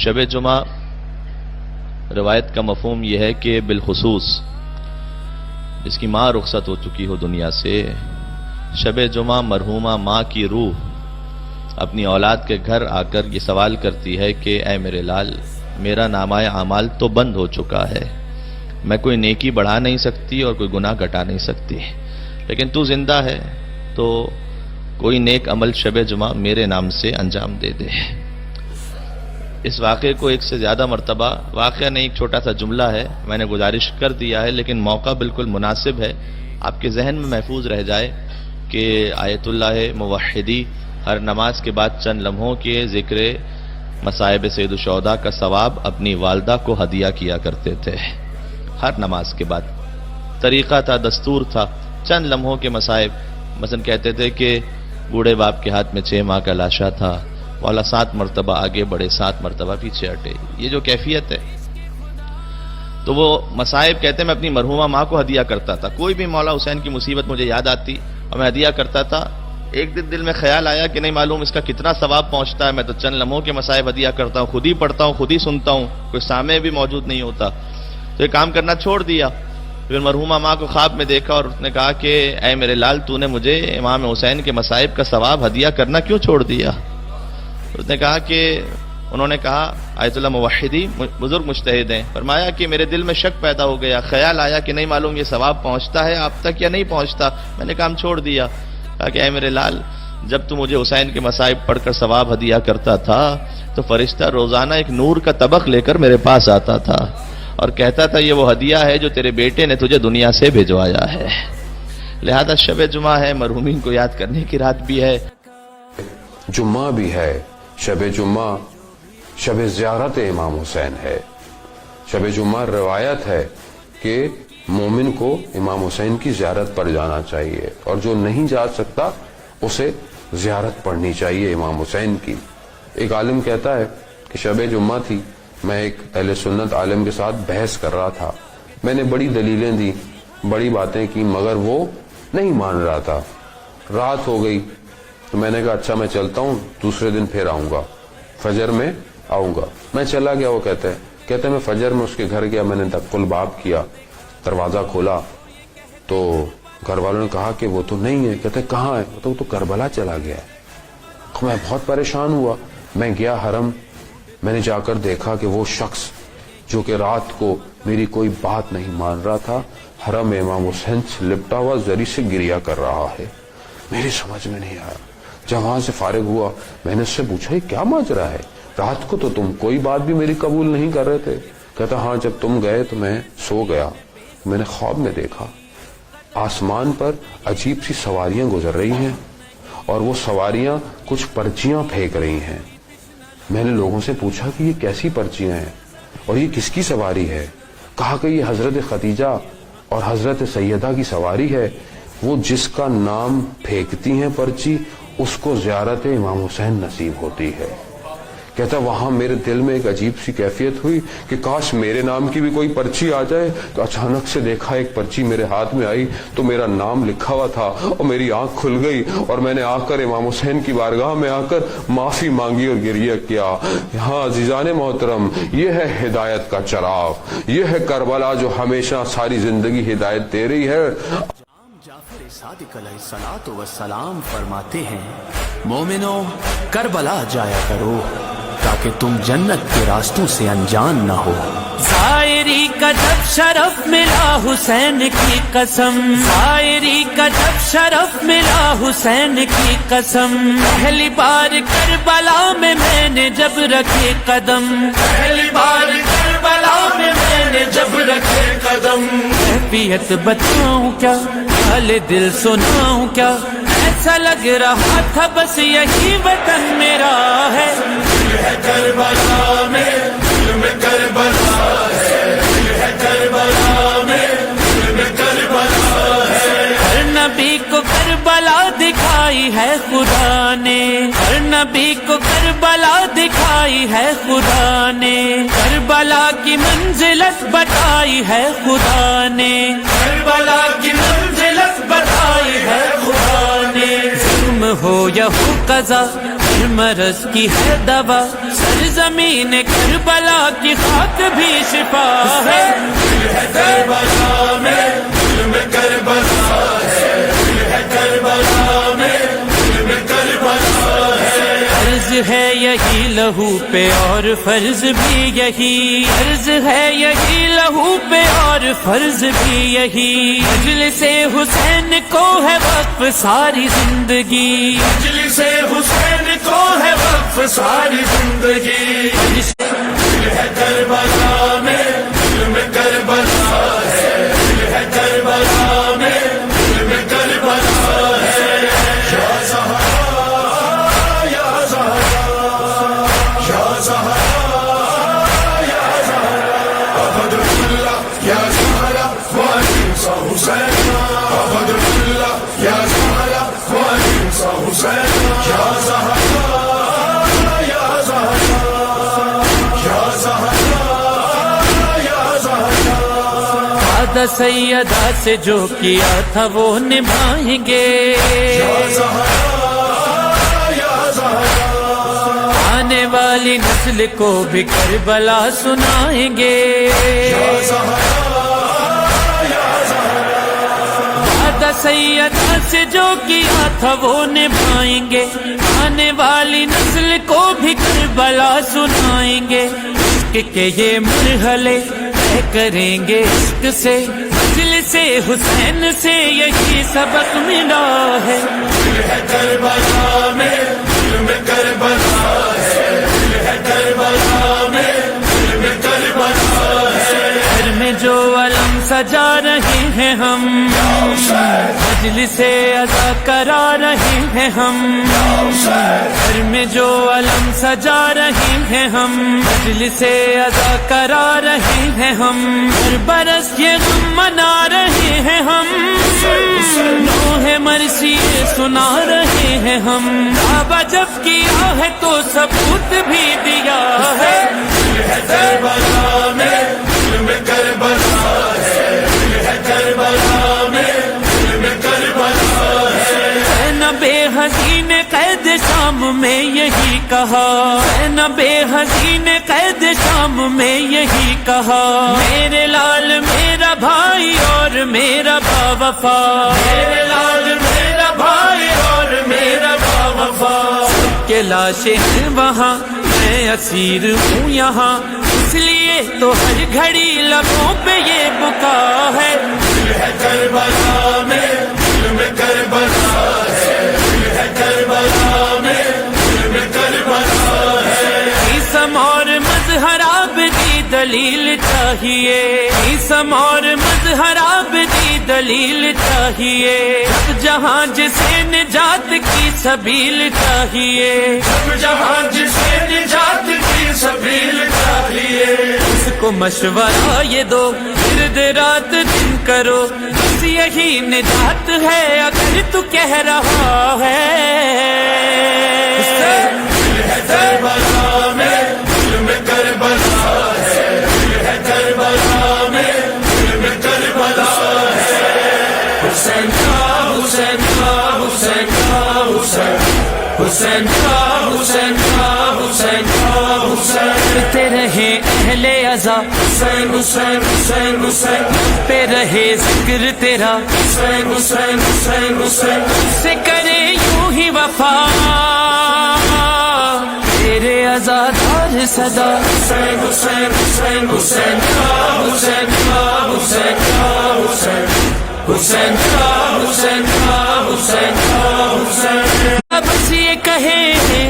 शब जुमा रवायत का मफहूम यह है कि बिलखुसूस जिसकी माँ रुखसत हो चुकी हो दुनिया से, शब जुमा मरहूमा माँ की रूह अपनी औलाद के घर आकर ये सवाल करती है कि ऐ मेरे लाल, मेरा नामाए आमाल तो बंद हो चुका है, मैं कोई नेकी बढ़ा नहीं सकती और कोई गुनाह घटा नहीं सकती, लेकिन तू जिंदा है तो कोई नेक अमल शब जुमा मेरे नाम से अंजाम दे दे। इस वाक़े को एक से ज़्यादा मरतबा, वाक़या नहीं एक छोटा सा जुमला है, मैंने गुजारिश कर दिया है, लेकिन मौका बिल्कुल मुनासिब है, आपके जहन में महफूज रह जाए कि आयतुल्लाह मुवहिदी हर नमाज के बाद चंद लम्हों के ज़िक्र मसाइब सैयद शुहदा का सवाब अपनी वालदा को हदिया किया करते थे। हर नमाज के बाद तरीक़ा था, दस्तूर था, चंद लम्हों के मसाइब, मसलन कहते थे कि बूढ़े बाप के हाथ में 6 माह का लाशा था, मौला 7 मरतबा आगे बढ़े, 7 मरतबा पीछे हटे, ये जो कैफियत है, तो वो मसाइब कहते हैं मैं अपनी मरहूमा माँ को हदिया करता था। कोई भी मौला हुसैन की मुसीबत मुझे याद आती और मैं हदिया करता था। एक दिन दिल में ख्याल आया कि नहीं मालूम इसका कितना सवाब पहुंचता है, मैं तो चंद लम्हों के मसाइब हदिया करता हूँ, खुद ही पढ़ता हूँ, खुद ही सुनता हूँ, कोई सामने भी मौजूद नहीं होता, तो ये काम करना छोड़ दिया। फिर मरहूमा माँ को ख्वाब में देखा और उसने कहा कि ऐ मेरे लाल, तूने मुझे इमाम हुसैन के मसाइब का सवाब हदिया करना क्यों छोड़ दिया? उसने कहा कि उन्होंने कहा आयतुल्लाह मुवहिदी बुजुर्ग मुज्तहिद हैं, फरमाया कि मेरे दिल में शक पैदा हो गया, ख्याल आया कि नहीं मालूम ये सवाब पहुंचता है आप तक या नहीं पहुंचता, मैंने काम छोड़ दिया। कहा कि ऐ मेरे लाल, जब तू मुझे हुसैन के मसाइब पढ़कर सवाब हदिया करता था तो फरिश्ता रोजाना एक नूर का तबक लेकर मेरे पास आता था और कहता था ये वो हदिया है जो तेरे बेटे ने तुझे दुनिया से भिजवाया है। लिहाजा शब जुमा है, मरहूमीन को याद करने की रात भी है, जुम्मा भी है। शब जुम्मा शब ज़ियारत इमाम हुसैन है। शब जुम्मा रवायत है कि मोमिन को इमाम हुसैन की ज़ियारत पर जाना चाहिए और जो नहीं जा सकता उसे ज़ियारत पढ़नी चाहिए इमाम हुसैन की। एक आलिम कहता है कि शब जुम्मा थी, मैं एक अहले सुन्नत आलिम के साथ बहस कर रहा था, मैंने बड़ी दलीलें दी, बड़ी बातें की, मगर वो नहीं मान रहा था। रात हो गई तो मैंने कहा अच्छा मैं चलता हूँ, दूसरे दिन फिर आऊंगा, फजर में आऊंगा। मैं चला गया, वो कहते मैं फजर में उसके घर गया, मैंने दक्कुल बाब किया, दरवाजा खोला तो घर वालों ने कहा कि वो तो नहीं है। कहते कहाँ है? तो वो तो करबला चला गया है। मैं बहुत परेशान हुआ, मैं गया हरम, मैंने जाकर देखा कि वो शख्स जो कि रात को मेरी कोई बात नहीं मान रहा था, हरम में इमाम हुसैन से लिपटा हुआ जरी से गिरिया कर रहा है। मेरी समझ में नहीं आया। जब वहां से फारिग हुआ मैंने उससे पूछा ये क्या माजरा है, रात को तो तुम कोई बात भी मेरी कबूल नहीं कर रहे थे। कहता हाँ, जब तुम गए तो मैं सो गया, मैंने ख्वाब में देखा आसमान पर अजीब सी सवारियां गुजर रही हैं और वो सवारियां कुछ पर्चियां फेंक रही हैं। मैंने लोगों से पूछा कि ये कैसी पर्चियां हैं और ये किसकी सवारी है? कहा कि ये हजरत खदीजा और हजरत सैयदा की सवारी है, वो जिसका नाम फेंकती हैं पर्ची उसको ज़ियारत इमाम हुसैन नसीब होती है। कहता वहां मेरे दिल में एक अजीब सी कैफियत हुई कि काश मेरे नाम की भी कोई पर्ची आ जाए। तो अचानक से देखा एक पर्ची मेरे हाथ में आई तो मेरा नाम लिखा हुआ था और मेरी आंख खुल गई और मैंने आकर इमाम हुसैन की बारगाह में आकर माफी मांगी और गिरिया किया। हाँ अज़ीज़ान मोहतरम, ये है हिदायत का चराग, ये है करबला जो हमेशा सारी जिंदगी हिदायत दे रही है। जाफर सादिक अलैहिस्सलातु वस्सलाम फरमाते हैं, मोमिनो करबला जाया करो ताकि तुम जन्नत के रास्तों से अनजान न हो। शायरी का जब शरफ मिला हुसैन की कसम, शायरी का जब शरफ मिला हुसैन की कसम, पहली बार करबला में मैंने जब रखे कदम, पहली बार करबला में मैंने जब रखे कदम। कैफियत बताऊं क्या, हाले दिल सुनाऊं क्या, ऐसा लग रहा था बस यही वतन मेरा है। दिल है करबला में, दिल में करबला है, दिल है करबला में, दिल में करबला है। हर नबी को करबला दिखाई है खुदा ने, हर नबी को करबला दिखाई है खुदा ने, करबला की मंजिलत बताई है खुदा ने, करबला की मंजिलत बताई है खुदा ने। जुर्म हो या हो कज़ा, मरज़ की है दवा, زمین کربلا کی خاک بھی شفا ہے. کربلا میں ظلم کربلا ہے. کربلا میں ظلم کربلا ہے. فرض ہے یہی لہو پہ اور فرض بھی یہی. فرض ہے یہی لہو پہ اور فرض بھی یہی. مجلس حسین کو ہے وقف ساری زندگی. مجلس حسین کو ہے وقف ساری زندگی. ہے کربلا میں ظلم کربلا ہے. ہے کربلا میں ظلم کربلا ہے. یا زہرا یا زہرا یا زہرا یا زہرا عبد اللہ یا زہرا فاطمہ حسین. عبد اللہ یا زہرا فاطمہ حسین. یا زہرا یا زہرا یا زہرا یا زہرا. وعدہ سیدہ سے جو کیا تھا وہ نبھائیں گے. یا زہرا یا زہرا آنے والی نسل کو بھی کربلا سنائیں گے. یا زہرا یا زہرا وعدہ سیدہ سے جو کیا تھا وہ نبھائیں گے. آنے والی نسل کو بھی کربلا سنائیں گے. عشق کے یہ مرحلے طے کریں گے عشق سے. مجلس حسین سے یہی سبق ملا ہے. ہے کربلا میں ظلم کربلا ہے. ہے کربلا میں ظلم کربلا ہے. گھر میں جو علم سجا رہے ہیں ہم. مجلس عزا کرا رہے ہیں ہم. گھر میں جو علم سجا رہے ہیں ہم. مجلس عزا کرا رہے ہیں ہم. ہر برس یہ غم منا رہے ہیں ہم. نوح مرثی سنا رہے ہیں ہم. کعبہ جب کیا ہے تو ثبوت بھی دیا ہے. کربلا میں ظلم کربلا ہے. کربلا میں ظلم کربلا ہے. بے حسین قید شام میں یہی کہا. بے حسین قید شام میں یہی کہا. میرے لال میرا بھائی اور میرا با وفا. میرے لال میرا بھائی اور میرا با وفا. سب کے لاشیں ہیں وہاں میں اسیر ہوں یہاں. اس لیے تو ہر گھڑی لبوں پہ یہ بکا ہے. ہے کربلا میں ظلم کربلا ہے. ہے کربلا میں ظلم کربلا ہے. عیسم اور مظہر عابدی دلیل چاہیے. عیسم اور مظہر عابدی دلیل چاہیے. جب جہاں جسے نجات کی سبیل چاہیے. جب جہاں جسے نجات کی سبیل چاہیے. اس کو مشورہ یہ دو ورد رات دن کرو. بس یہی نجات ہے اگر تو کہہ رہا ہے. کربلا میں ظلم کربلا ہے. کربلا میں ظلم کربلا ہے. حسین کا حسین کا حسین کا حسین. حسین کا حسین کا حسین کا حسین. پہ رہے اہل عزا حسین حسین حسین حسین. پہ رہے ذکر تیرا حسین حسین حسین حسین. سے کرے یوں ہی وفا تیرے عزادار صدا. حسین حسین حسین حسین کا حسین کا حسین کا حسین. حسین کا حسین کا حسین کا حسین. بس یہ کہے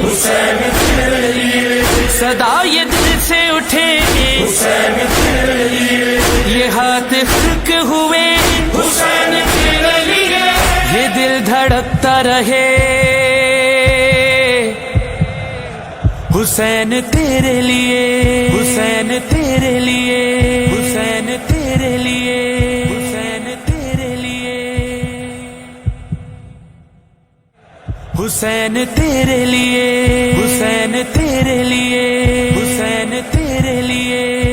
حسین تیرے لیے. صدا یہ دل سے اٹھے حسین تیرے لیے. یہ ہاتھ خلق ہوئے حسین تیرے لیے. یہ دل دھڑکتا رہے حسین تیرے لیے. حسین تیرے لیے. حسین تیرے لیے. حسین تیرے لیے. حسین تیرے لیے. حسین تیرے لیے. حسین تیرے لیے.